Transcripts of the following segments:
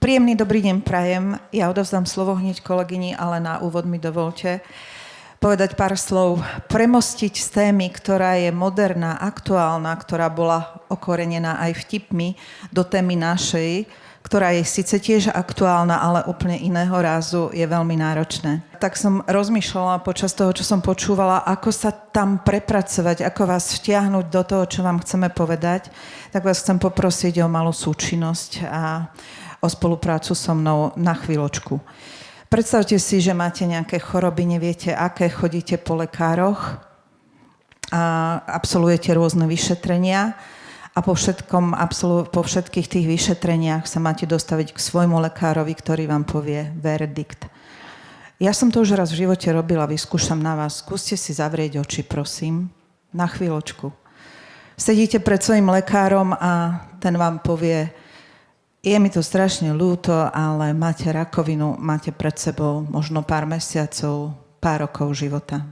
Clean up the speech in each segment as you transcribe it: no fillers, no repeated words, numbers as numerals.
Príjemný dobrý deň prajem. Ja odovzdám slovo hneď kolegyni, ale na úvod mi dovolte povedať pár slov. Premostiť z témy, ktorá je moderná, aktuálna, ktorá bola okorenená aj vtipmi, do témy našej, ktorá je síce tiež aktuálna, ale úplne iného rázu, je veľmi náročné. Tak som rozmýšľala počas toho, čo som počúvala, ako sa tam prepracovať, ako vás vtiahnuť do toho, čo vám chceme povedať. Tak vás chcem poprosiť o malú súčinnosť a o spoluprácu so mnou na chvíľočku. Predstavte si, že máte nejaké choroby, neviete aké, chodíte po lekároch a absolvujete rôzne vyšetrenia a po všetkých tých vyšetreniach sa máte dostaviť k svojmu lekárovi, ktorý vám povie verdikt. Ja som to už raz v živote robila, vyskúšam na vás. Skúste si zavrieť oči, prosím, na chvíľočku. Sedíte pred svojim lekárom a ten vám povie: je mi to strašne ľúto, ale máte rakovinu, máte pred sebou možno pár mesiacov, pár rokov života.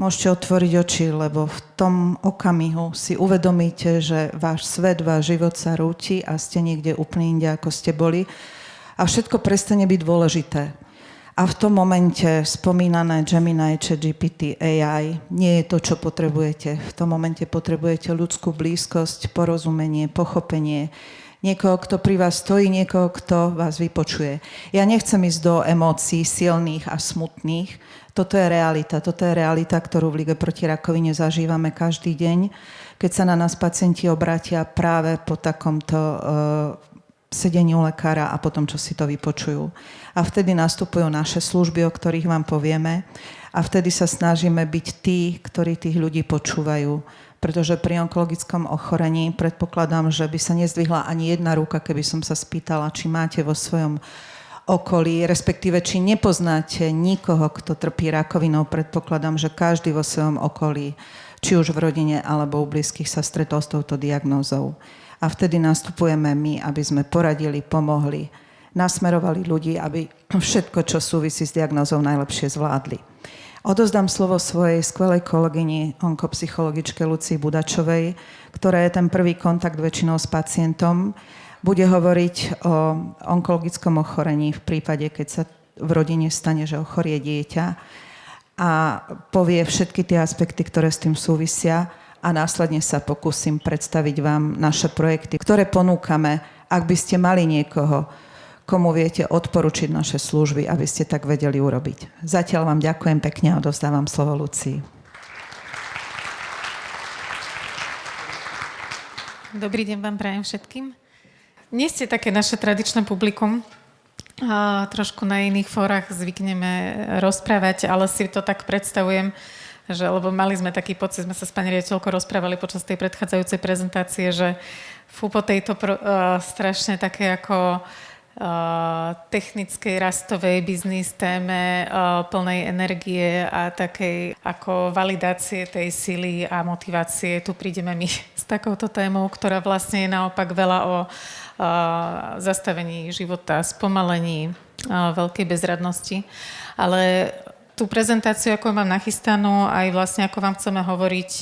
Môžete otvoriť oči, lebo v tom okamihu si uvedomíte, že váš svet, váš život sa rúti a ste niekde úplne inde, ako ste boli. A všetko prestane byť dôležité. A v tom momente spomínané Gemini, ChatGPT, AI nie je to, čo potrebujete. V tom momente potrebujete ľudskú blízkosť, porozumenie, pochopenie, niekoho, kto pri vás stojí, niekoho, kto vás vypočuje. Ja nechcem ísť do emócií silných a smutných. Toto je realita, ktorú v Lige proti rakovine zažívame každý deň, keď sa na nás pacienti obrátia práve po takomto sedení u lekára a potom, čo si to vypočujú. A vtedy nastupujú naše služby, o ktorých vám povieme, a vtedy sa snažíme byť tí, ktorí tých ľudí počúvajú. Pretože pri onkologickom ochorení predpokladám, že by sa nezdvihla ani jedna ruka, keby som sa spýtala, či máte vo svojom okolí, respektíve či nepoznáte nikoho, kto trpí rakovinou. Predpokladám, že každý vo svojom okolí, či už v rodine alebo u blízkych, sa stretol s touto diagnózou. A vtedy nastupujeme my, aby sme poradili, pomohli, nasmerovali ľudí, aby všetko, čo súvisí s diagnózou, najlepšie zvládli. Odozdám slovo svojej skvelej kolegyni, onkopsychologičke Lucii Budačovej, ktorá je ten prvý kontakt väčšinou s pacientom. Bude hovoriť o onkologickom ochorení v prípade, keď sa v rodine stane, že ochorie dieťa, a povie všetky tie aspekty, ktoré s tým súvisia, a následne sa pokúsim predstaviť vám naše projekty, ktoré ponúkame, ak by ste mali niekoho, komu viete odporučiť naše služby, aby ste tak vedeli urobiť. Zatiaľ vám ďakujem pekne a odovzdávam slovo Lucii. Dobrý deň vám prajem všetkým. Nie ste také naše tradičné publikum. Trošku na iných fórach zvykneme rozprávať, ale si to tak predstavujem, že, lebo mali sme taký pocit, sme sa s pani riaditeľkou rozprávali počas tej predchádzajúcej prezentácie, že po tejto strašne také ako technickej, rastovej biznis téme, plnej energie a takej ako validácie tej sily a motivácie. Tu prídeme my s takouto témou, ktorá vlastne je naopak veľa o zastavení života, spomalení, veľkej bezradnosti. Ale tú prezentáciu, ako mám nachystanú, aj vlastne ako vám chceme hovoriť,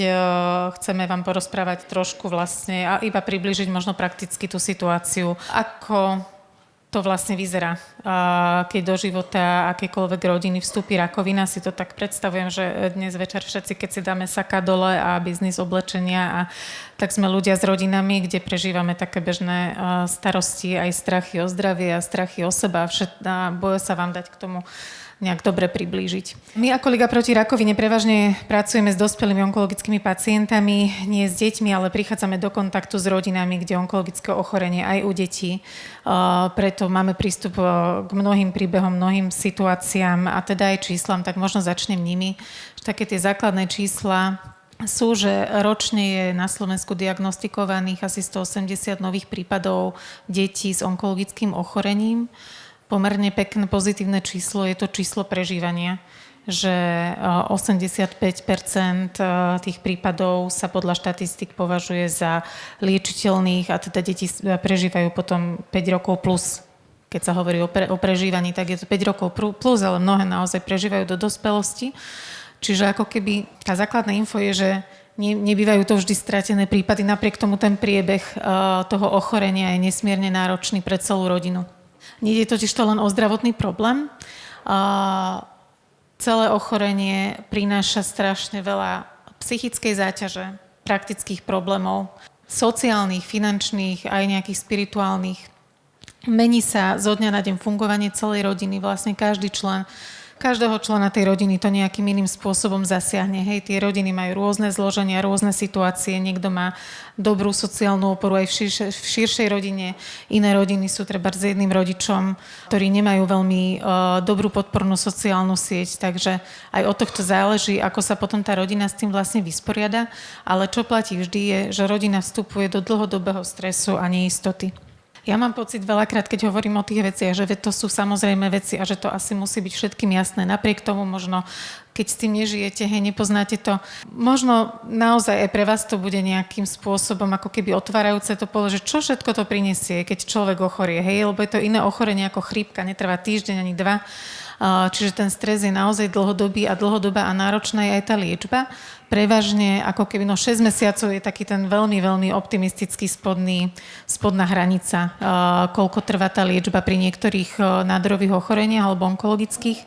chceme vám porozprávať trošku vlastne a iba približiť možno prakticky tú situáciu, ako to vlastne vyzerá, keď do života akékoľvek rodiny vstúpi rakovina. Si to tak predstavujem, že dnes večer všetci, keď si dáme saka dole a biznis oblečenia, a tak sme ľudia s rodinami, kde prežívame také bežné starosti, aj strachy o zdravie a strachy o seba, a boja sa vám dať k tomu nejak dobre priblížiť. My ako Liga proti rakovine prevažne pracujeme s dospelými onkologickými pacientami, nie s deťmi, ale prichádzame do kontaktu s rodinami, kde onkologické ochorenie aj u detí. Preto máme prístup k mnohým príbehom, mnohým situáciám a teda aj číslam, tak možno začnem nimi. Také tie základné čísla sú, že ročne je na Slovensku diagnostikovaných asi 180 nových prípadov detí s onkologickým ochorením. Pomerne pekné pozitívne číslo je to číslo prežívania, že 85% tých prípadov sa podľa štatistík považuje za liečiteľných a teda deti prežívajú potom 5 rokov plus. Keď sa hovorí o prežívaní, tak je to 5 rokov plus, ale mnohé naozaj prežívajú do dospelosti. Čiže ako keby tá základná info je, že nebývajú to vždy stratené prípady, napriek tomu ten priebeh toho ochorenia je nesmierne náročný pre celú rodinu. Nie je totiž to len o zdravotný problém. Celé ochorenie prináša strašne veľa psychickej záťaže, praktických problémov, sociálnych, finančných, aj nejakých spirituálnych. Mení sa zo dňa na deň fungovanie celej rodiny, vlastne každého člena tej rodiny to nejakým iným spôsobom zasiahne. Hej, tie rodiny majú rôzne zloženia, rôzne situácie. Niekto má dobrú sociálnu oporu aj v širšej rodine. Iné rodiny sú treba s jedným rodičom, ktorí nemajú veľmi dobrú podpornú sociálnu sieť. Takže aj od tohto záleží, ako sa potom tá rodina s tým vlastne vysporiada. Ale čo platí vždy je, že rodina vstupuje do dlhodobého stresu a neistoty. Ja mám pocit veľakrát, keď hovorím o tých veciach, že to sú samozrejme veci a že to asi musí byť všetkým jasné. Napriek tomu možno, keď s tým nežijete, hej, nepoznáte to, možno naozaj aj pre vás to bude nejakým spôsobom ako keby otvárajúce to pole, že čo všetko to prinesie, keď človek ochorie, hej, lebo je to iné ochorenie ako chrípka, netrvá týždeň ani 2. Čiže ten stres je naozaj dlhodobý a dlhodobá a náročná je aj tá liečba. Prevažne ako keby 6 mesiacov je taký ten veľmi, veľmi optimistický spodná hranica, koľko trvá tá liečba pri niektorých nádorových ochoreniach alebo onkologických,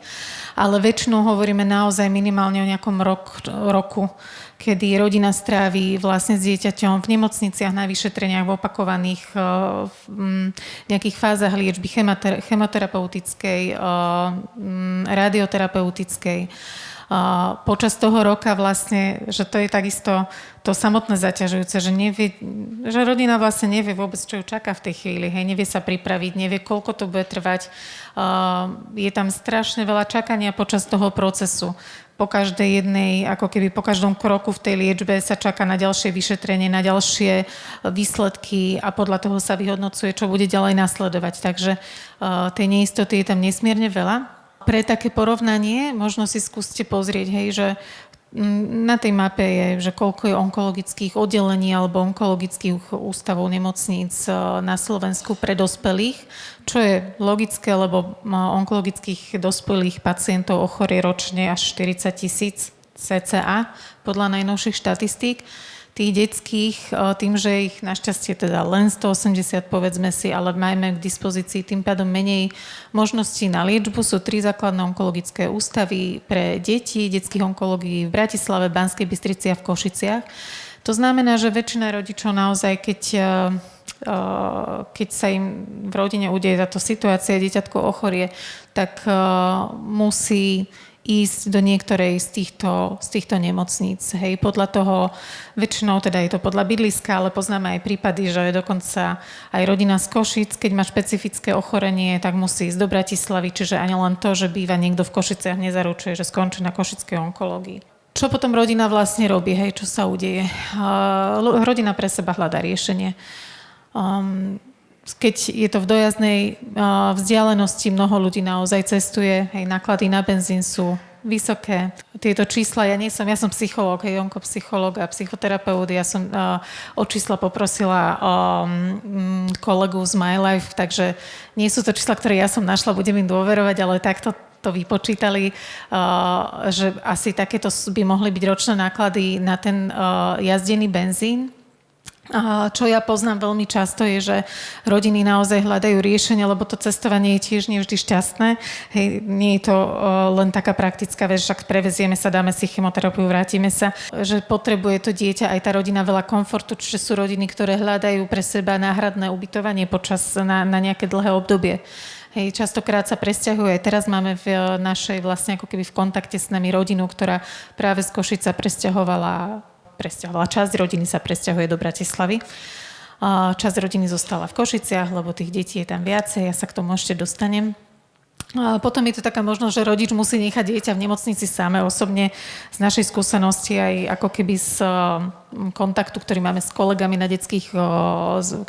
ale väčšinou hovoríme naozaj minimálne o nejakom roku, kedy rodina stráví vlastne s dieťaťom v nemocniciach na vyšetreniach, v opakovaných nejakých fázach liečby chemoterapeutickej, radioterapeutickej. Počas toho roka vlastne, že to je takisto to samotné zaťažujúce, že rodina vlastne nevie vôbec, čo ju čaká v tej chvíli, hej, nevie sa pripraviť, nevie, koľko to bude trvať. Je tam strašne veľa čakania počas toho procesu. Po každej po každom kroku v tej liečbe sa čaká na ďalšie vyšetrenie, na ďalšie výsledky a podľa toho sa vyhodnocuje, čo bude ďalej nasledovať. Takže tej neistoty je tam nesmierne veľa. Pre také porovnanie možno si skúste pozrieť, hej, že na tej mape je, že koľko je onkologických oddelení alebo onkologických ústavov nemocníc na Slovensku pre dospelých, čo je logické, lebo onkologických dospelých pacientov ochorie ročne až 40 000 cca podľa najnovších štatistík. Tých detských, tým, že ich našťastie teda len 180, povedzme si, ale majme k dispozícii tým pádom menej možností na liečbu. Sú 3 základné onkologické ústavy pre deti, detských onkológií v Bratislave, Banskej Bystrici a v Košiciach. To znamená, že väčšina rodičov naozaj, keď sa im v rodine udeje táto situácia, dieťatko ochorie, tak musí ísť do niektorej z týchto nemocníc. Hej, podľa toho, väčšinou teda je to podľa bydliska, ale poznáme aj prípady, že dokonca aj rodina z Košic, keď má špecifické ochorenie, tak musí ísť do Bratislavy, čiže ani len to, že býva niekto v Košiciach, nezaručuje, že skončí na košickej onkológii. Čo potom rodina vlastne robí, hej, čo sa udeje? Rodina pre seba hľadá riešenie. Keď je to v dojazdnej vzdialenosti, mnoho ľudí naozaj cestuje, hej, náklady na benzín sú vysoké. Tieto čísla, ja som psychológ, hej, onkopsychológ a psychoterapeut, ja som o čísla poprosila kolegu z MyLife, takže nie sú to čísla, ktoré ja som našla, budem im dôverovať, ale takto to vypočítali, že asi takéto by mohli byť ročné náklady na ten jazdený benzín. Čo ja poznám veľmi často je, že rodiny naozaj hľadajú riešenie, lebo to cestovanie je tiež nevždy šťastné. Hej, nie je to len taká praktická vec, však prevezieme sa, dáme si chemoterapiu, vrátime sa. Že potrebuje to dieťa aj tá rodina veľa komfortu, čiže sú rodiny, ktoré hľadajú pre seba náhradné ubytovanie na nejaké dlhé obdobie. Hej, častokrát sa presťahujú, aj teraz máme v našej vlastne ako keby v kontakte s nami rodinu, ktorá práve z Košica presťahovala, časť rodiny sa presťahuje do Bratislavy. Časť rodiny zostala v Košiciach, lebo tých detí je tam viacej, ja sa k tomu ešte dostanem. Potom je to taká možnosť, že rodič musí nechať dieťa v nemocnici samé. Osobne z našej skúsenosti aj ako keby z kontaktu, ktorý máme s kolegami na detských,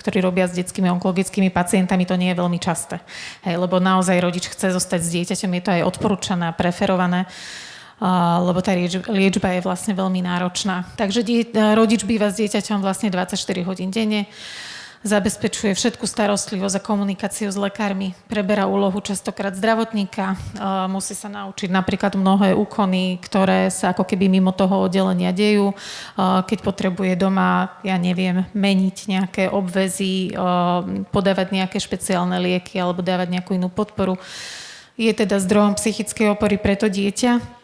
ktorí robia s detskými onkologickými pacientami, to nie je veľmi časté. Hej, lebo naozaj rodič chce zostať s dieťaťom, je to aj odporúčané, preferované, lebo tá liečba je vlastne veľmi náročná. Takže rodič býva s dieťaťom vlastne 24 hodín denne. zabezpečuje všetku starostlivosť a komunikáciu s lekármi, preberá úlohu častokrát zdravotníka, musí sa naučiť napríklad mnohé úkony, ktoré sa ako keby mimo toho oddelenia dejú, keď potrebuje doma, ja neviem, meniť nejaké obväzy, podávať nejaké špeciálne lieky alebo dávať nejakú inú podporu. Je teda zdrojom psychickej opory pre to dieťa.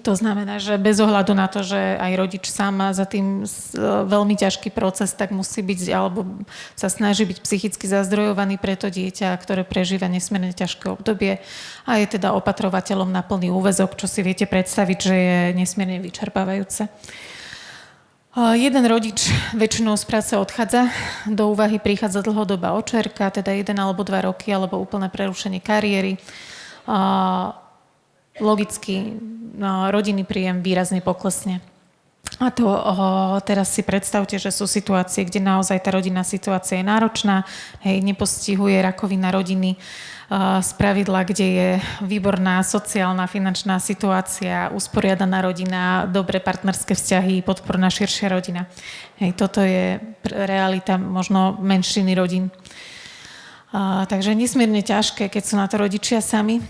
To znamená, že bez ohľadu na to, že aj rodič sám má za tým veľmi ťažký proces, tak musí byť alebo sa snaží byť psychicky zazdrojovaný pre to dieťa, ktoré prežíva nesmierne ťažké obdobie a je teda opatrovateľom na plný úväzok, čo si viete predstaviť, že je nesmierne vyčerpávajúce. Jeden rodič väčšinou z práce odchádza, do úvahy prichádza dlhodobá očerka, teda 1 alebo 2 roky, alebo úplné prerušenie kariéry. Logicky rodinný príjem výrazne poklesne. A to teraz si predstavte, že sú situácie, kde naozaj tá rodinná situácia je náročná, nepostihuje rakovina rodiny, spravidla, kde je výborná sociálna, finančná situácia, usporiadaná rodina, dobré partnerské vzťahy, podporná širšia rodina. Toto je realita možno menšiny rodín. Takže nesmierne ťažké, keď sú na to rodičia sami.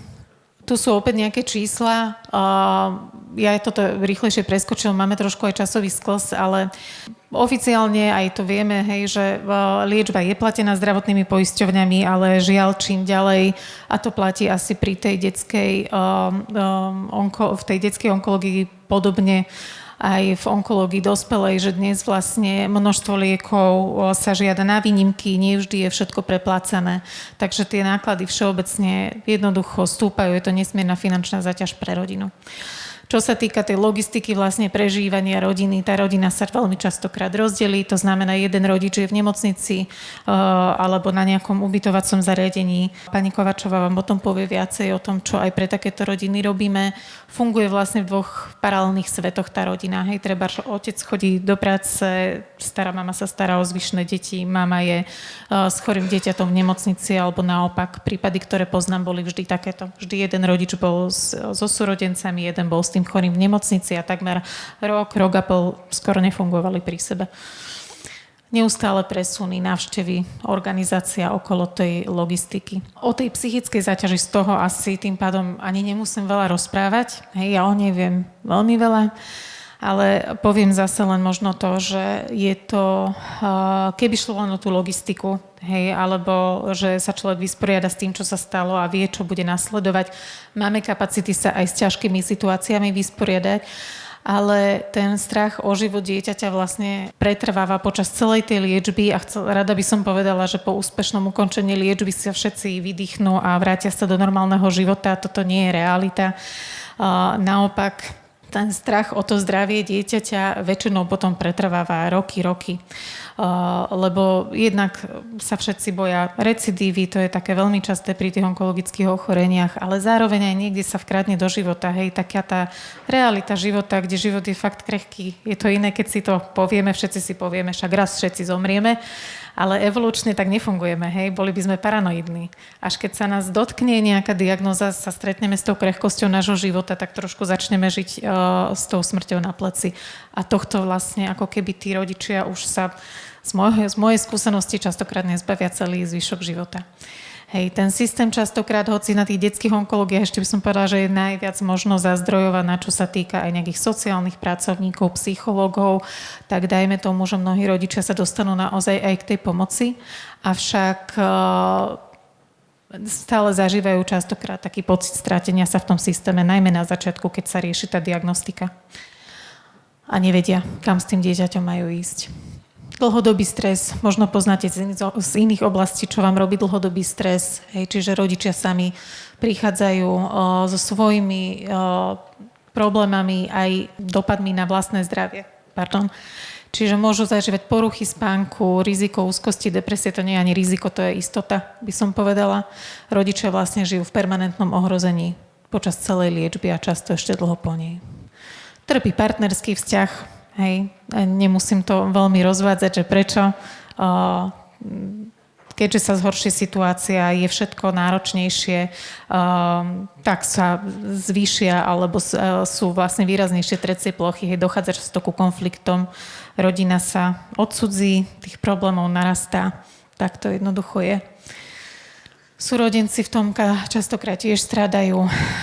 Tu sú opäť nejaké čísla. Ja toto rýchlejšie preskočil, máme trošku aj časový sklz, ale oficiálne aj to vieme, že liečba je platená zdravotnými poisťovňami, ale žiaľ čím ďalej, a to platí asi pri tej v tej detskej onkológii podobne, aj v onkológii dospelej, že dnes vlastne množstvo liekov sa žiada na výnimky, nie vždy je všetko preplácané. Takže tie náklady všeobecne jednoducho stúpajú, je to nesmierna finančná záťaž pre rodinu. Čo sa týka tej logistiky vlastne prežívania rodiny, tá rodina sa veľmi častokrát rozdelí, to znamená, jeden rodič je v nemocnici alebo na nejakom ubytovacom zariadení. Pani Kovačová vám o tom povie viacej, o tom, čo aj pre takéto rodiny robíme. Funguje vlastne v 2 paralelných svetoch tá rodina. Treba, že otec chodí do práce, stará mama sa stará o zvyšné deti, mama je s chorým dieťatom v nemocnici alebo naopak. Prípady, ktoré poznám, boli vždy takéto. Vždy jeden rodič bol so súrodencami, jeden bol s tým chorým v nemocnici a takmer rok a pol skoro nefungovali pri sebe. Neustále presuny, návštevy, organizácia okolo tej logistiky. O tej psychickej záťaži z toho asi tým pádom ani nemusím veľa rozprávať. Ja o nej viem veľmi veľa, ale poviem zase len možno to, že je to, keby šlo len o tú logistiku, alebo že sa človek vysporiada s tým, čo sa stalo a vie, čo bude nasledovať. Máme kapacity sa aj s ťažkými situáciami vysporiadať, ale ten strach o život dieťaťa vlastne pretrváva počas celej tej liečby a rada by som povedala, že po úspešnom ukončení liečby sa všetci vydýchnú a vrátia sa do normálneho života. Toto nie je realita. Naopak, ten strach o to zdravie dieťaťa väčšinou potom pretrváva roky. Lebo jednak sa všetci boja recidívy, to je také veľmi časté pri tých onkologických ochoreniach, ale zároveň aj niekde sa vkradne do života, taká tá realita života, kde život je fakt krehký. Je to iné, keď si to povieme, všetci si povieme, však raz všetci zomrieme, ale evolučne tak nefungujeme, boli by sme paranoidní. Až keď sa nás dotkne nejaká diagnóza, sa stretneme s tou krehkosťou nášho života, tak trošku začneme žiť s tou smrťou na pleci. A tohto vlastne ako keby tí rodičia už sa z mojej skúsenosti častokrát nezbavia celý zvyšok života. Ten systém častokrát, hoci na tých detských onkológiách, ešte by som povedala, že je najviac možno zazdrojovaná, čo sa týka aj nejakých sociálnych pracovníkov, psychológov, tak dajme tomu, že mnohí rodičia sa dostanú naozaj aj k tej pomoci, avšak stále zažívajú častokrát taký pocit stratenia sa v tom systéme, najmä na začiatku, keď sa rieši tá diagnostika a nevedia, kam s tým dieťaťom majú ísť. Dlhodobý stres, možno poznáte z iných oblastí, čo vám robí dlhodobý stres, čiže rodičia sami prichádzajú so svojimi problémami aj dopadmi na vlastné zdravie. Čiže môžu zažívať poruchy spánku, riziko úzkosti, depresie, to nie je ani riziko, to je istota, by som povedala. Rodičia vlastne žijú v permanentnom ohrození počas celej liečby a často ešte dlho po nej. Trpí partnerský vzťah, nemusím to veľmi rozvádzať, že prečo. Keďže sa zhorší situácia, je všetko náročnejšie, tak sa zvýšia alebo sú vlastne výraznejšie trecie plochy, dochádza často ku konfliktom, rodina sa odcudzí, tých problémov narastá. Tak to jednoducho je. Súrodenci v tom častokrát tiež strádajú,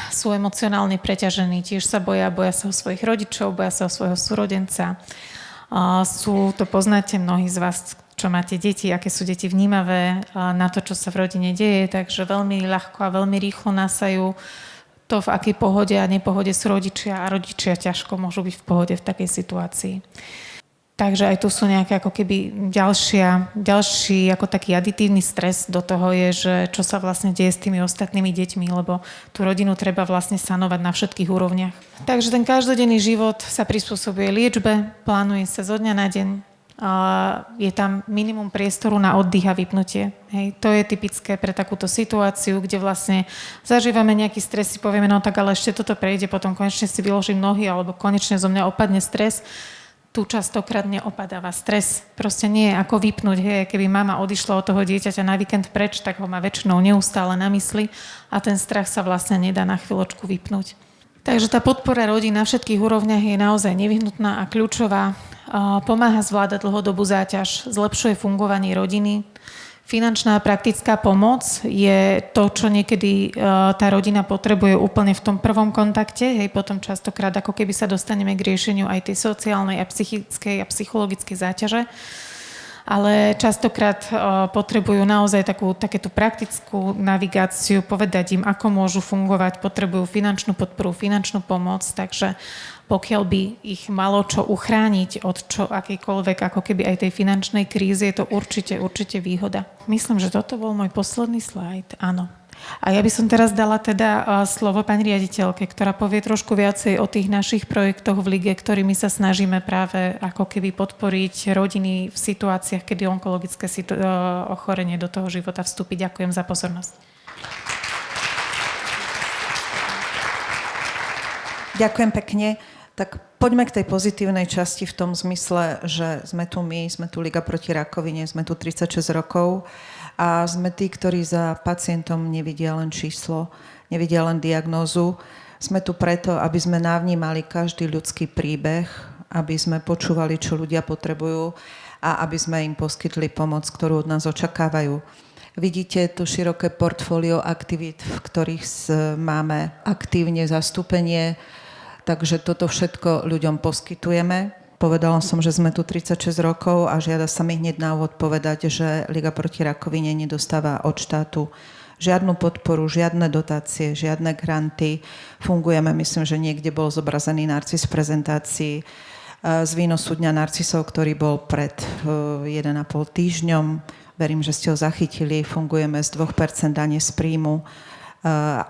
sú emocionálne preťažení, tiež sa boja sa o svojich rodičov, boja sa o svojho súrodenca. To poznáte mnohí z vás, čo máte deti, aké sú deti vnímavé na to, čo sa v rodine deje, takže veľmi ľahko a veľmi rýchlo nasajú to, v akej pohode a nepohode sú rodičia a rodičia ťažko môžu byť v pohode v takej situácii. Takže aj tu sú nejaké ako keby ďalší ako taký aditívny stres do toho je, že čo sa vlastne deje s tými ostatnými deťmi, lebo tú rodinu treba vlastne sanovať na všetkých úrovniach. Takže ten každodenný život sa prispôsobuje liečbe, plánuje sa zo dňa na deň, je tam minimum priestoru na oddych a vypnutie. Hej. To je typické pre takúto situáciu, kde vlastne zažívame nejaký stres, si povieme, no tak ale ešte toto prejde, potom konečne si vyložím nohy, alebo konečne zo mňa opadne stres. Tu častokrát neopadáva stres. Proste nie je ako vypnúť. Hej. Keby mama odišla od toho dieťaťa na víkend preč, tak ho má väčšinou neustále na mysli a ten strach sa vlastne nedá na chvíľočku vypnúť. Takže tá podpora rodín na všetkých úrovniach je naozaj nevyhnutná a kľúčová. Pomáha zvládať dlhodobú záťaž, zlepšuje fungovanie rodiny. Finančná a praktická pomoc je to, čo niekedy tá rodina potrebuje úplne v tom prvom kontakte. Hej, potom častokrát ako keby sa dostaneme k riešeniu aj tej sociálnej a psychickej a psychologickej záťaže. Ale častokrát potrebujú naozaj takéto praktickú navigáciu, povedať im, ako môžu fungovať, potrebujú finančnú podporu, finančnú pomoc, takže pokiaľ by ich malo čo uchrániť od akejkoľvek, ako keby aj tej finančnej krízy, je to určite výhoda. Myslím, že toto bol môj posledný slajd. Áno. A ja by som teraz dala teda slovo pani riaditeľke, ktorá povie trošku viacej o tých našich projektoch v lige, ktorými sa snažíme práve ako keby podporiť rodiny v situáciách, kedy onkologické ochorenie do toho života vstúpi. Ďakujem za pozornosť. Ďakujem pekne. Tak poďme k tej pozitívnej časti v tom zmysle, že sme tu Liga proti rakovine, sme tu 36 rokov a sme tí, ktorí za pacientom nevidia len číslo, nevidia len diagnózu. Sme tu preto, aby sme navnímali každý ľudský príbeh, aby sme počúvali, čo ľudia potrebujú a aby sme im poskytli pomoc, ktorú od nás očakávajú. Vidíte tu široké portfólio aktivít, v ktorých máme aktívne zastúpenie. Takže toto všetko ľuďom poskytujeme. Povedala som, že sme tu 36 rokov a žiada sa mi hneď na úvod povedať, že Liga proti rakovine nedostáva od štátu žiadnu podporu, žiadne dotácie, žiadne granty. Fungujeme, myslím, že niekde bol zobrazený narcis v prezentácii z výnosu Dňa narcisov, ktorý bol pred 1,5 týždňom. Verím, že ste ho zachytili. Fungujeme z 2% dane z príjmu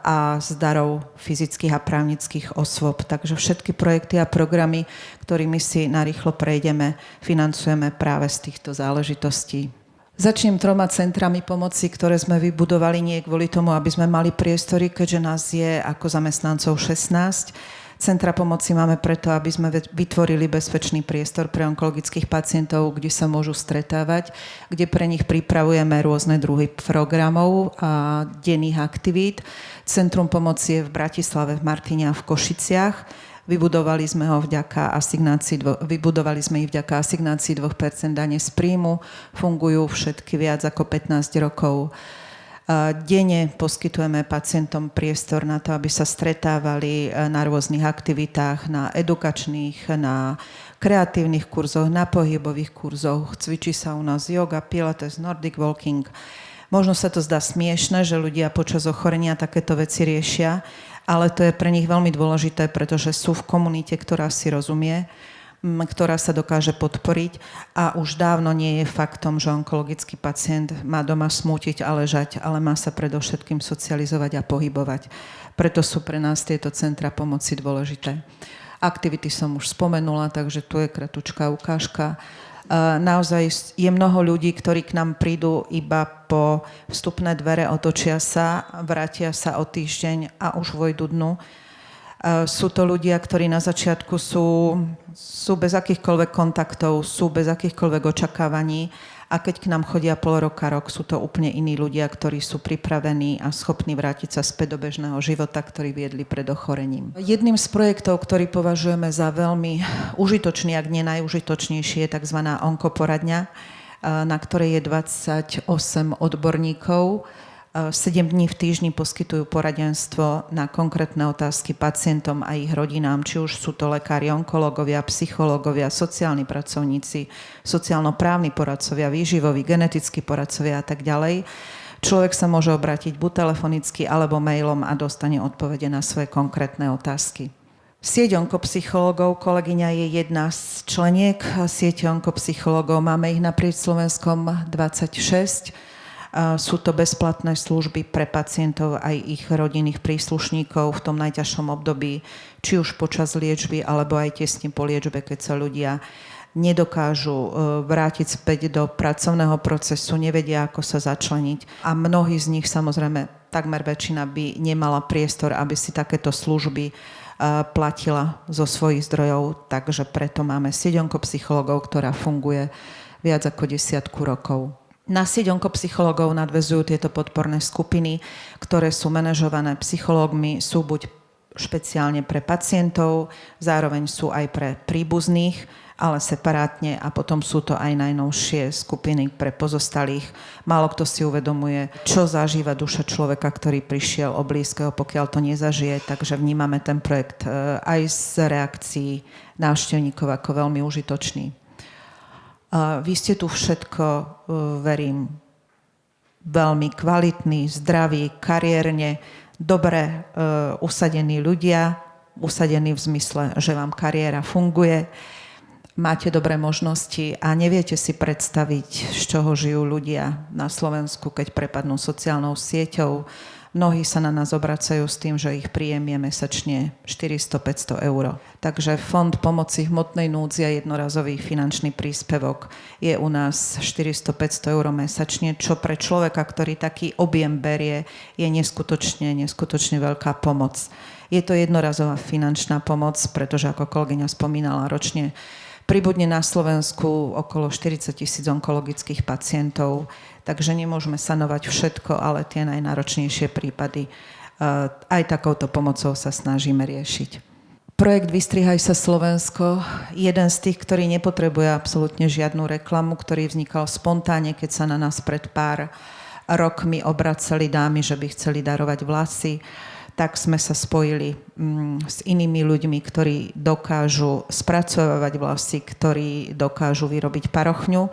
a z darov fyzických a právnických osôb. Takže všetky projekty a programy, ktorými si narýchlo prejdeme, financujeme práve z týchto záležitostí. Začnem 3 centrami pomoci, ktoré sme vybudovali nie kvôli tomu, aby sme mali priestory, keďže nás je ako zamestnancov 16. Centra pomoci máme preto, aby sme vytvorili bezpečný priestor pre onkologických pacientov, kde sa môžu stretávať, kde pre nich pripravujeme rôzne druhy programov a denných aktivít. Centrum pomoci je v Bratislave, v Martine a v Košiciach. Vybudovali sme ich vďaka asignácii 2% dane z príjmu. Fungujú všetky viac ako 15 rokov. Denne poskytujeme pacientom priestor na to, aby sa stretávali na rôznych aktivitách, na edukačných, na kreatívnych kurzoch, na pohybových kurzoch. Cvičí sa u nás yoga, pilates, nordic walking. Možno sa to zdá smiešne, že ľudia počas ochorenia takéto veci riešia, ale to je pre nich veľmi dôležité, pretože sú v komunite, ktorá si rozumie, ktorá sa dokáže podporiť a už dávno nie je faktom, že onkologický pacient má doma smútiť a ležať, ale má sa predovšetkým socializovať a pohybovať. Preto sú pre nás tieto centra pomoci dôležité. Aktivity som už spomenula, takže tu je kratučká ukážka. Naozaj je mnoho ľudí, ktorí k nám prídu iba po vstupné dvere, otočia sa, vrátia sa o týždeň a už vojdu dnu. Sú to ľudia, ktorí na začiatku sú bez akýchkoľvek kontaktov, sú bez akýchkoľvek očakávaní A keď k nám chodia pol roka, rok, sú to úplne iní ľudia, ktorí sú pripravení a schopní vrátiť sa späť do bežného života, ktorý viedli pred ochorením. Jedným z projektov, ktorý považujeme za veľmi užitočný, ak nie najužitočnejší, je tzv. Onkoporadňa, na ktorej je 28 odborníkov. 7 dní v týždni poskytujú poradenstvo na konkrétne otázky pacientom a ich rodinám, či už sú to lekári, onkológovia, psychológovia, sociálni pracovníci, sociálno-právni poradcovia, výživoví, genetickí poradcovia a tak ďalej. Človek sa môže obrátiť buď telefonicky alebo mailom a dostane odpovede na svoje konkrétne otázky. Sieť onkopsychológov, kolegyňa je jedna z členiek siete onkopsychológov, máme ich naprieč Slovenskom 26. Sú to bezplatné služby pre pacientov aj ich rodinných príslušníkov v tom najťažšom období, či už počas liečby, alebo aj tesne po liečbe, keď sa ľudia nedokážu vrátiť späť do pracovného procesu, nevedia, ako sa začleniť. A mnohí z nich, samozrejme, takmer väčšina by nemala priestor, aby si takéto služby platila zo svojich zdrojov, takže preto máme sieť onkopsychológov, ktorá funguje viac ako 10 rokov. Na sieť onkopsychológov nadväzujú tieto podporné skupiny, ktoré sú manažované psychológmi, sú buď špeciálne pre pacientov, zároveň sú aj pre príbuzných, ale separátne, a potom sú to aj najnovšie skupiny pre pozostalých. Málo kto si uvedomuje, čo zažíva duša človeka, ktorý prišiel o blízkeho, pokiaľ to nezažije, takže vnímame ten projekt aj z reakcií návštevníkov ako veľmi užitočný. Vy ste tu všetko, verím, veľmi kvalitní, zdraví, kariérne, dobre usadení ľudia, usadení v zmysle, že vám kariéra funguje, máte dobré možnosti a neviete si predstaviť, z čoho žijú ľudia na Slovensku, keď prepadnú sociálnou sieťou. Mnohí sa na nás obracajú s tým, že ich príjem je mesačne 400-500 eur. Takže Fond pomoci hmotnej núdzi a jednorazový finančný príspevok je u nás 400-500 eur mesačne, čo pre človeka, ktorý taký objem berie, je neskutočne veľká pomoc. Je to jednorazová finančná pomoc, pretože ako kolegyňa spomínala, ročne pribudne na Slovensku okolo 40 000 onkologických pacientov, takže nemôžeme sanovať všetko, ale tie najnáročnejšie prípady aj takouto pomocou sa snažíme riešiť. Projekt Vystrihaj sa Slovensko, jeden z tých, ktorý nepotrebuje absolútne žiadnu reklamu, ktorý vznikal spontánne, keď sa na nás pred pár rokmi obracali dámy, že by chceli darovať vlasy. Tak sme sa spojili s inými ľuďmi, ktorí dokážu spracovávať vlasy, ktorí dokážu vyrobiť parochňu.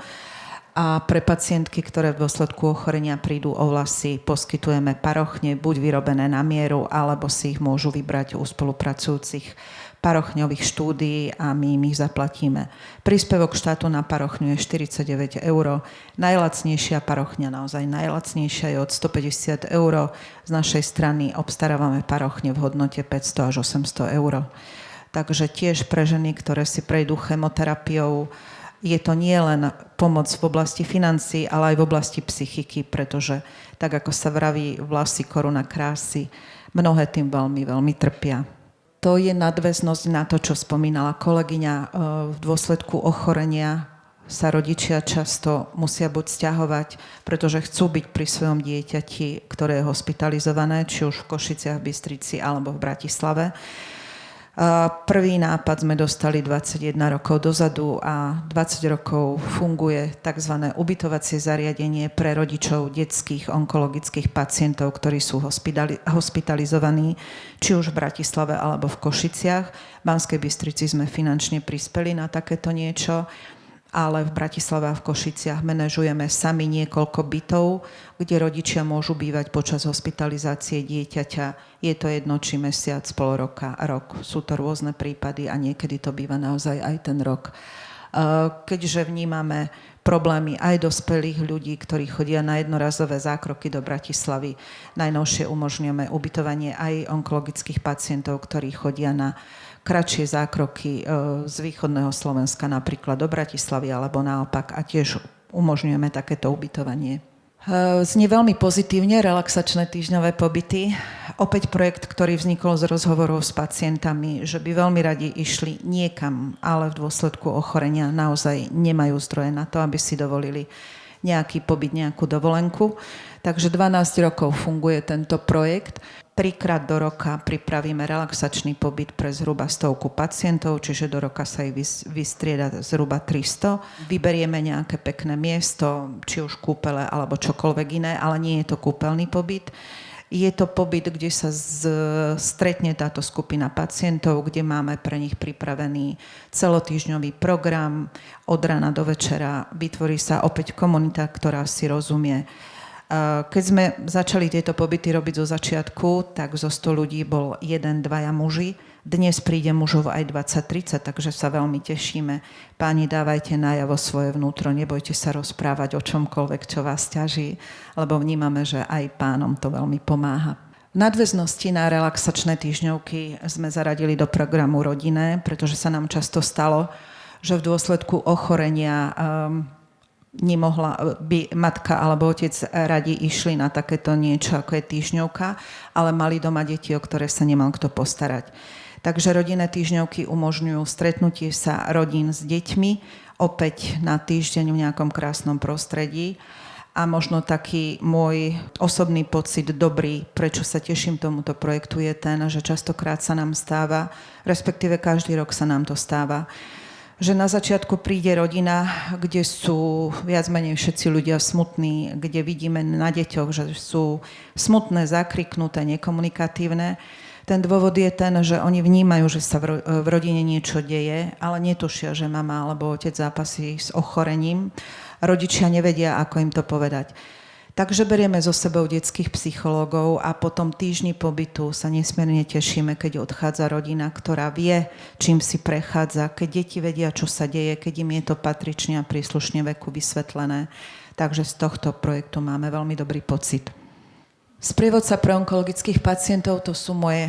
A pre pacientky, ktoré v dôsledku ochorenia prídu o vlasy, poskytujeme parochne, buď vyrobené na mieru, alebo si ich môžu vybrať u spolupracujúcich parochňových štúdií a my im ich zaplatíme. Príspevok štátu na parochňu je 49 eur. Najlacnejšia parochňa, naozaj najlacnejšia, je od 150 eur. Z našej strany obstarávame parochne v hodnote 500 až 800 eur. Takže tiež pre ženy, ktoré si prejdú chemoterapiou, je to nie len pomoc v oblasti financií, ale aj v oblasti psychiky, pretože tak ako sa vraví, vlasy koruna krásy, mnohé tým veľmi, veľmi trpia. To je nadväznosť na to, čo spomínala kolegyňa. V dôsledku ochorenia sa rodičia často musia buď sťahovať, pretože chcú byť pri svojom dieťati, ktoré je hospitalizované, či už v Košiciach, v Bystrici alebo v Bratislave. Prvý nápad sme dostali 21 rokov dozadu a 20 rokov funguje tzv. Ubytovacie zariadenie pre rodičov detských onkologických pacientov, ktorí sú hospitalizovaní, či už v Bratislave alebo v Košiciach. V Banskej Bystrici sme finančne prispeli na takéto niečo, ale v Bratislave a v Košiciach manažujeme sami niekoľko bytov, kde rodičia môžu bývať počas hospitalizácie dieťaťa. Je to jedno, či mesiac, pol roka, rok. Sú to rôzne prípady a niekedy to býva naozaj aj ten rok. Keďže vnímame problémy aj dospelých ľudí, ktorí chodia na jednorazové zákroky do Bratislavy, najnovšie umožňujeme ubytovanie aj onkologických pacientov, ktorí chodia na kratšie zákroky z východného Slovenska, napríklad do Bratislavy alebo naopak, a tiež umožňujeme takéto ubytovanie. Znie veľmi pozitívne relaxačné týždňové pobyty. Opäť projekt, ktorý vznikol z rozhovorov s pacientami, že by veľmi radi išli niekam, ale v dôsledku ochorenia naozaj nemajú zdroje na to, aby si dovolili nejaký pobyt, nejakú dovolenku. Takže 12 rokov funguje tento projekt. 3-krát do roka pripravíme relaxačný pobyt pre zhruba 100 pacientov, čiže do roka sa ich vystrieda zhruba 300. Vyberieme nejaké pekné miesto, či už kúpele alebo čokoľvek iné, ale nie je to kúpeľný pobyt. Je to pobyt, kde sa stretne táto skupina pacientov, kde máme pre nich pripravený celotýždňový program. Od rána do večera vytvorí sa opäť komunita, ktorá si rozumie. Keď sme začali tieto pobyty robiť zo začiatku, tak zo 100 ľudí bol 1-2 muži. Dnes príde mužov aj 20-30, takže sa veľmi tešíme. Páni, dávajte najavo svoje vnútro, nebojte sa rozprávať o čomkoľvek, čo vás ťaží, lebo vnímame, že aj pánom to veľmi pomáha. V nadväznosti na relaxačné týždňovky sme zaradili do programu rodinné, pretože sa nám často stalo, že v dôsledku ochorenia nemohla by matka alebo otec radi išli na takéto niečo, ako je týždňovka, ale mali doma deti, o ktoré sa nemal kto postarať. Takže rodinné týždňovky umožňujú stretnutie sa rodín s deťmi opäť na týždeň v nejakom krásnom prostredí. A možno taký môj osobný pocit dobrý, prečo sa teším tomuto projektu, je ten, že častokrát sa nám stáva, respektíve každý rok sa nám to stáva, že na začiatku príde rodina, kde sú viac menej všetci ľudia smutní, kde vidíme na deťoch, že sú smutné, zakriknuté, nekomunikatívne. Ten dôvod je ten, že oni vnímajú, že sa v rodine niečo deje, ale netušia, že mama alebo otec zápasí s ochorením. Rodičia nevedia, ako im to povedať. Takže berieme so sebou detských psychológov a po tom týždni pobytu sa nesmierne tešíme, keď odchádza rodina, ktorá vie, čím si prechádza, keď deti vedia, čo sa deje, keď im je to patrične a príslušne veku vysvetlené. Takže z tohto projektu máme veľmi dobrý pocit. Sprievodca pre onkologických pacientov, to sú moje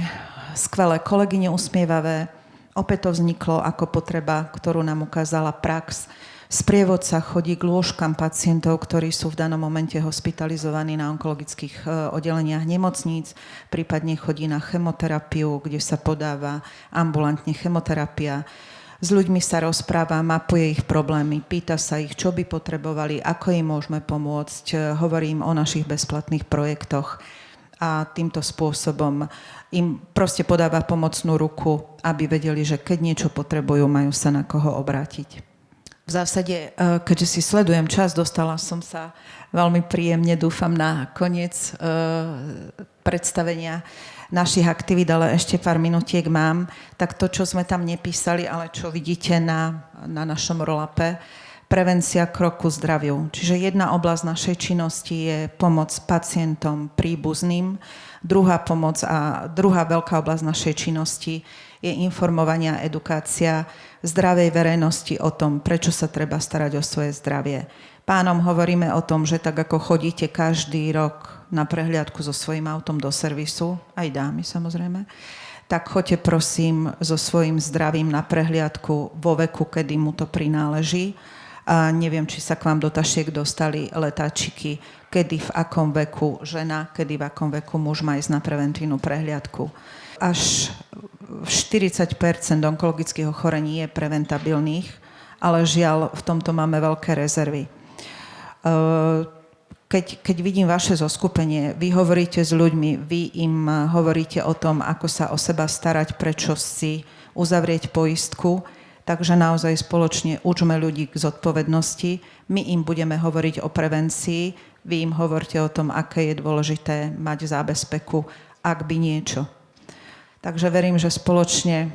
skvelé kolegyne usmievavé. Opäť to vzniklo ako potreba, ktorú nám ukázala prax. Sprievodca chodí k lôžkam pacientov, ktorí sú v danom momente hospitalizovaní na onkologických oddeleniach nemocníc, prípadne chodí na chemoterapiu, kde sa podáva ambulantne chemoterapia. S ľuďmi sa rozpráva, mapuje ich problémy, pýta sa ich, čo by potrebovali, ako im môžeme pomôcť, hovorí im o našich bezplatných projektoch a týmto spôsobom im proste podáva pomocnú ruku, aby vedeli, že keď niečo potrebujú, majú sa na koho obrátiť. V zásade, keďže si sledujem čas, dostala som sa veľmi príjemne, dúfam, na koniec predstavenia našich aktivít, ale ešte pár minutiek mám. Tak to, čo sme tam nepísali, ale čo vidíte na našom roll-upe, prevencia kroku zdraviu. Čiže jedna oblasť našej činnosti je pomoc pacientom príbuzným. Druhá pomoc a druhá veľká oblasť našej činnosti je informovanie a edukácia zdravej verejnosti o tom, prečo sa treba starať o svoje zdravie. Pánom hovoríme o tom, že tak ako chodíte každý rok na prehliadku so svojím autom do servisu, aj dámy samozrejme, tak choďte prosím so svojím zdravím na prehliadku vo veku, kedy mu to prináleží. A neviem, či sa k vám do tašiek dostali letáčiky, kedy v akom veku žena, kedy v akom veku muž má ísť na preventívnu prehliadku. Až 40% onkologických ochorení je preventabilných, ale žiaľ, v tomto máme veľké rezervy. Keď vidím vaše zoskupenie, vy hovoríte s ľuďmi, vy im hovoríte o tom, ako sa o seba starať, prečo si uzavrieť poistku, takže naozaj spoločne učme ľudí k zodpovednosti. My im budeme hovoriť o prevencii, vy im hovorte o tom, aké je dôležité mať zábezpeku, ak by niečo. Takže verím, že spoločne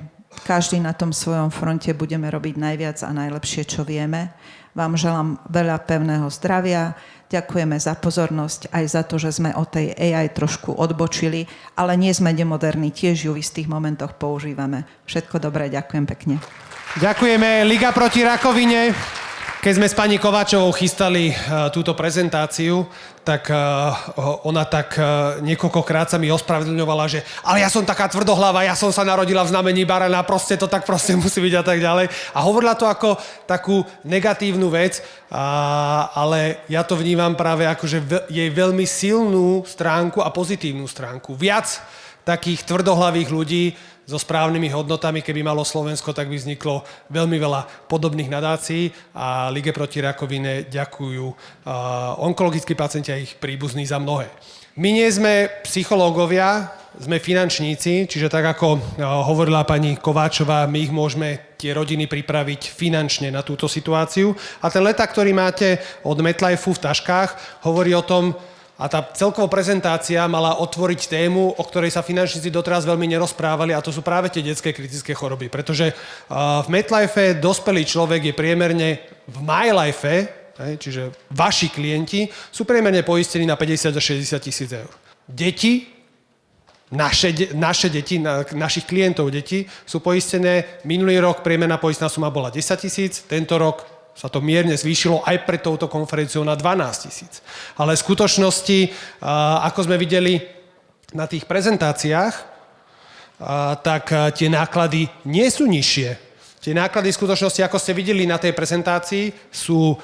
každý na tom svojom fronte budeme robiť najviac a najlepšie, čo vieme. Vám želám veľa pevného zdravia, ďakujeme za pozornosť, aj za to, že sme od tej AI trošku odbočili, ale nie sme nemoderní, tiež ju v istých momentoch používame. Všetko dobré, ďakujem pekne. Ďakujeme. Liga proti rakovine. Keď sme s pani Kováčovou chystali túto prezentáciu, tak ona tak niekoľkokrát sa mi ospravedlňovala, že ale ja som taká tvrdohlava, ja som sa narodila v znamení barana, proste to tak proste musí byť a tak ďalej. A hovorila to ako takú negatívnu vec, ale ja to vnímam práve ako, že jej veľmi silnú stránku a pozitívnu stránku. Viac takých tvrdohlavých ľudí so správnymi hodnotami. Keby malo Slovensko, tak by vzniklo veľmi veľa podobných nadácií a Lige proti rakovine ďakujú onkologickí pacienti a ich príbuzní za mnohé. My nie sme psychológovia, sme finančníci, čiže tak ako hovorila pani Kováčová, my ich môžeme tie rodiny pripraviť finančne na túto situáciu. A ten leták, ktorý máte od MetLifeu v taškách, hovorí o tom, a tá celková prezentácia mala otvoriť tému, o ktorej sa finančníci doteraz veľmi nerozprávali, a to sú práve tie detské kritické choroby. Pretože v MetLife dospelý človek je priemerne v MyLife, čiže vaši klienti, sú priemerne poistení na 50 až 60 tisíc eur. Deti, naše deti, našich klientov deti, sú poistené, minulý rok priemerná poistná suma bola 10 tisíc, tento rok sa to mierne zvýšilo aj pred touto konferenciou na 12 tisíc. Ale v skutočnosti, ako sme videli na tých prezentáciách, tak tie náklady nie sú nižšie. Tie náklady v skutočnosti, ako ste videli na tej prezentácii, sú,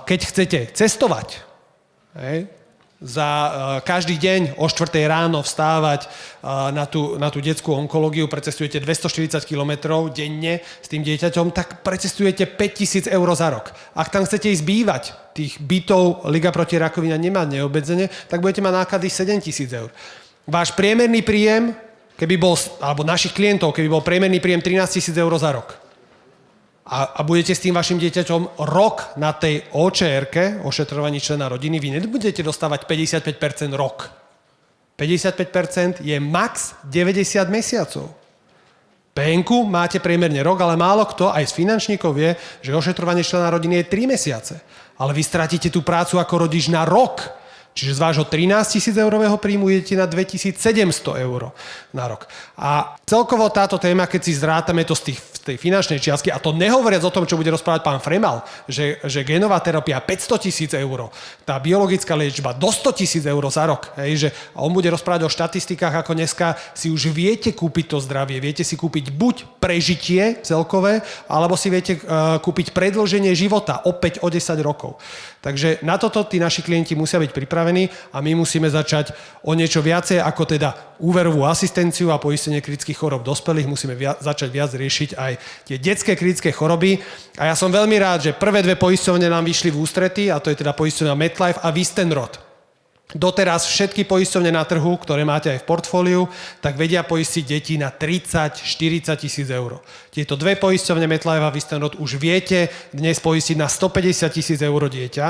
keď chcete cestovať, za každý deň o 4 ráno vstávať na tú detskú onkológiu, precestujete 240 km denne s tým dieťaťom, tak precestujete 5 000 eur za rok. Ak tam chcete ísť bývať, tých bytov Liga proti rakovine nemá neobmedzene, tak budete mať náklady 7 000 eur. Váš priemerný príjem, keby bol, alebo našich klientov, keby bol priemerný príjem 13 000 eur za rok, a budete s tým vašim dieťaťom rok na tej OČR-ke, ošetrovaní člena rodiny, vy nebudete dostávať 55% rok. 55% je max 90 mesiacov. PN-ku máte priemerne rok, ale málo kto, aj z finančníkov vie, že ošetrovanie člena rodiny je 3 mesiace. Ale vy stratíte tú prácu ako rodič na rok. Čiže z vášho 13 000 eurového príjmu idete na 2700 eur na rok. A celkovo táto téma, keď si zrátame to z tej finančnej čiastky, a to nehovoriac o tom, čo bude rozprávať pán Fremal, že génová terapia 500 000 eur, tá biologická liečba do 100 000 eur za rok, že on bude rozprávať o štatistikách, ako dneska si už viete kúpiť to zdravie, viete si kúpiť buď prežitie celkové, alebo si viete kúpiť predĺženie života opäť o 10 rokov. Takže na toto tí naši klienti musia byť pripravení a my musíme začať o niečo viacej ako teda úverovú asistenciu a poistenie kritických chorób dospelých. Musíme začať viac riešiť aj tie detské kritické choroby. A ja som veľmi rád, že prvé dve poisťovne nám vyšli v ústrety, a to je teda poisťovňa MetLife a Vistenrod. Doteraz všetky poisťovne na trhu, ktoré máte aj v portfóliu, tak vedia poistiť deti na 30-40 tisíc eur. Tieto dve poisťovne MetLife a Vistenrod už viete dnes poistiť na 150 tisíc eur dieťa,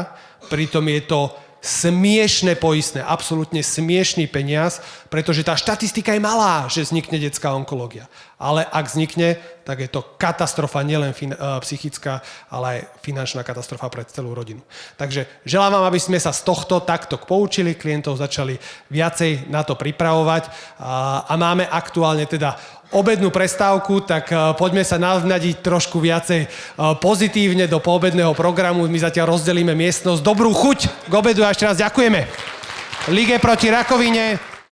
pritom je to smiešné poistné, absolútne smiešný peniaz, pretože tá štatistika je malá, že vznikne detská onkológia. Ale ak vznikne, tak je to katastrofa, nielen psychická, ale aj finančná katastrofa pre celú rodinu. Takže želám vám, aby sme sa z tohto takto poučili, klientov začali viacej na to pripravovať a máme aktuálne teda obednú prestávku, tak poďme sa navnadiť trošku viacej pozitívne do poobedného programu. My zatiaľ rozdelíme miestnosť. Dobrú chuť k obedu a ešte raz ďakujeme Lige proti rakovine.